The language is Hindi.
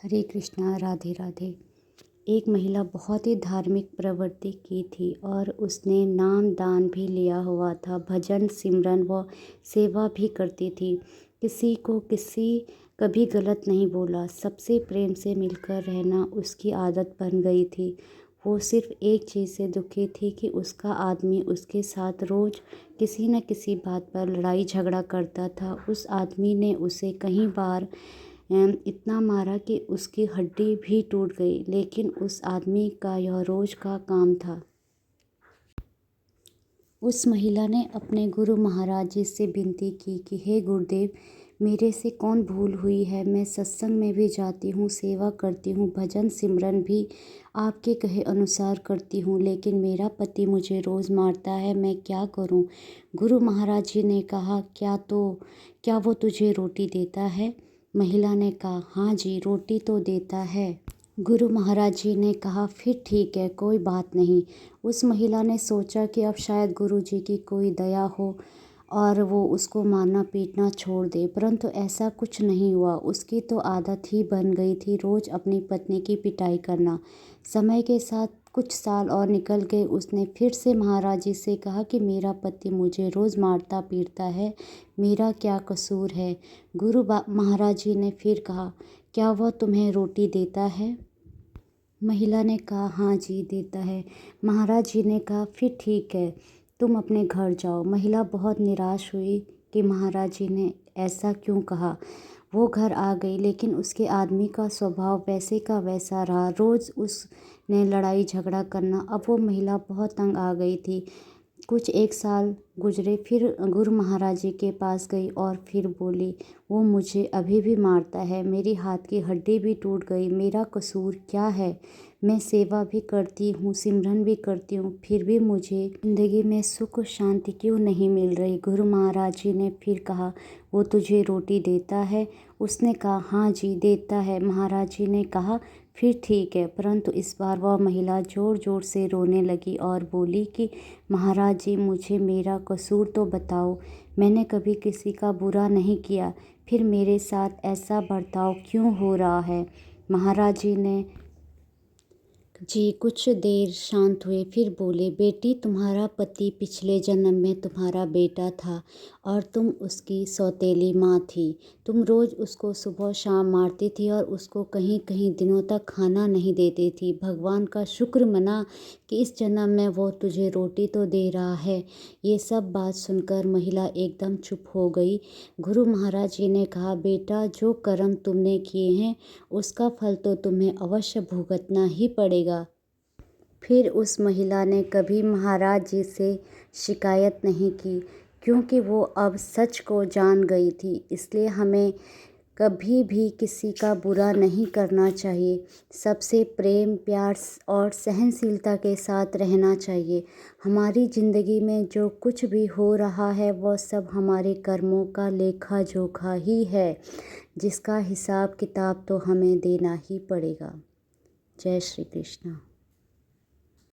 हरे कृष्णा, राधे राधे। एक महिला बहुत ही धार्मिक प्रवृत्ति की थी और उसने नाम दान भी लिया हुआ था, भजन सिमरन व सेवा भी करती थी। किसी को कभी गलत नहीं बोला, सबसे प्रेम से मिलकर रहना उसकी आदत बन गई थी। वो सिर्फ एक चीज़ से दुखी थी कि उसका आदमी उसके साथ रोज़ किसी न किसी बात पर लड़ाई झगड़ा करता था। उस आदमी ने उसे कई बार इतना मारा कि उसकी हड्डी भी टूट गई, लेकिन उस आदमी का यह रोज़ का काम था। उस महिला ने अपने गुरु महाराज जी से विनती की कि हे गुरुदेव, मेरे से कौन भूल हुई है। मैं सत्संग में भी जाती हूँ, सेवा करती हूँ, भजन सिमरन भी आपके कहे अनुसार करती हूँ, लेकिन मेरा पति मुझे रोज़ मारता है। मैं क्या करूँ। गुरु महाराज जी ने कहा, क्या वो तुझे रोटी देता है। महिला ने कहा, हाँ जी, रोटी तो देता है। गुरु महाराज जी ने कहा, फिर ठीक है, कोई बात नहीं। उस महिला ने सोचा कि अब शायद गुरु जी की कोई दया हो और वो उसको मारना पीटना छोड़ दे, परंतु ऐसा कुछ नहीं हुआ। उसकी तो आदत ही बन गई थी रोज़ अपनी पत्नी की पिटाई करना। समय के साथ कुछ साल और निकल गए। उसने फिर से महाराज जी से कहा कि मेरा पति मुझे रोज़ मारता पीटता है, मेरा क्या कसूर है। महाराज जी ने फिर कहा, क्या वह तुम्हें रोटी देता है। महिला ने कहा, हाँ जी, देता है। महाराज जी ने कहा, फिर ठीक है, तुम अपने घर जाओ। महिला बहुत निराश हुई कि महाराज जी ने ऐसा क्यों कहा। वो घर आ गई, लेकिन उसके आदमी का स्वभाव वैसे का वैसा रहा। रोज़ उसने लड़ाई झगड़ा करना। अब वो महिला बहुत तंग आ गई थी। कुछ एक साल गुजरे, फिर गुरु महाराज जी के पास गई और फिर बोली, वो मुझे अभी भी मारता है, मेरी हाथ की हड्डी भी टूट गई, मेरा कसूर क्या है। मैं सेवा भी करती हूँ, सिमरन भी करती हूँ, फिर भी मुझे ज़िंदगी में सुख शांति क्यों नहीं मिल रही। गुरु महाराज जी ने फिर कहा, वो तुझे रोटी देता है। उसने कहा, हाँ जी, देता है। महाराज जी ने कहा, फिर ठीक है, परंतु इस बार वह महिला ज़ोर ज़ोर से रोने लगी और बोली कि महाराज जी, मुझे मेरा कसूर तो बताओ। मैंने कभी किसी का बुरा नहीं किया, फिर मेरे साथ ऐसा बर्ताव क्यों हो रहा है। महाराज जी कुछ देर शांत हुए, फिर बोले, बेटी, तुम्हारा पति पिछले जन्म में तुम्हारा बेटा था और तुम उसकी सौतेली माँ थी। तुम रोज़ उसको सुबह शाम मारती थी और उसको कहीं कहीं दिनों तक खाना नहीं देती थी। भगवान का शुक्र मना कि इस जन्म में वो तुझे रोटी तो दे रहा है। ये सब बात सुनकर महिला एकदम चुप हो गई। गुरु महाराज जी ने कहा, बेटा, जो कर्म तुमने किए हैं उसका फल तो तुम्हें अवश्य भुगतना ही पड़ेगा। फिर उस महिला ने कभी महाराज जी से शिकायत नहीं की, क्योंकि वो अब सच को जान गई थी। इसलिए हमें कभी भी किसी का बुरा नहीं करना चाहिए। सबसे प्रेम, प्यार और सहनशीलता के साथ रहना चाहिए। हमारी ज़िंदगी में जो कुछ भी हो रहा है वह सब हमारे कर्मों का लेखा जोखा ही है, जिसका हिसाब किताब तो हमें देना ही पड़ेगा। जय श्री कृष्ण।